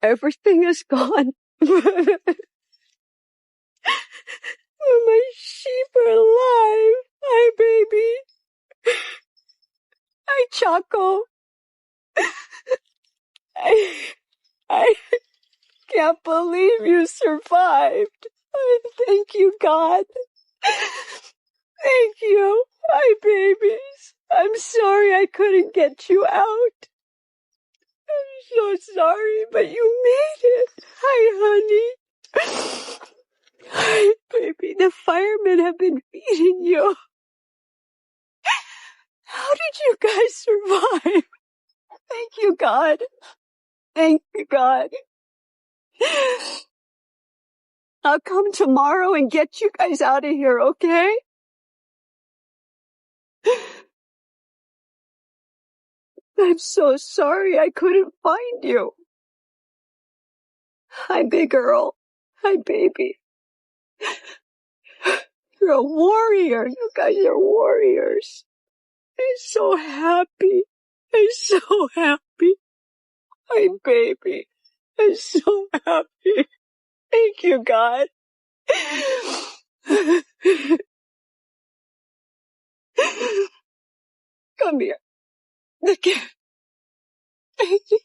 Everything is gone. My sheep are alive. Hi, baby. Hi, Choco. I can't believe you survived. Thank you, God. Thank you. Hi, babies. I'm sorry I couldn't get you out. I'm so sorry, but you made it. Hi, honey. Hi, baby. The firemen have been feeding you. How did you guys survive? Thank you, God. Thank you, God. I'll come tomorrow and get you guys out of here, okay? I'm so sorry I couldn't find you. Hi, big girl. Hi, baby. You're a warrior. You guys are warriors. I'm so happy. I'm so happy. Hi, baby. I'm so happy. Thank you, God. Come here. Thank you.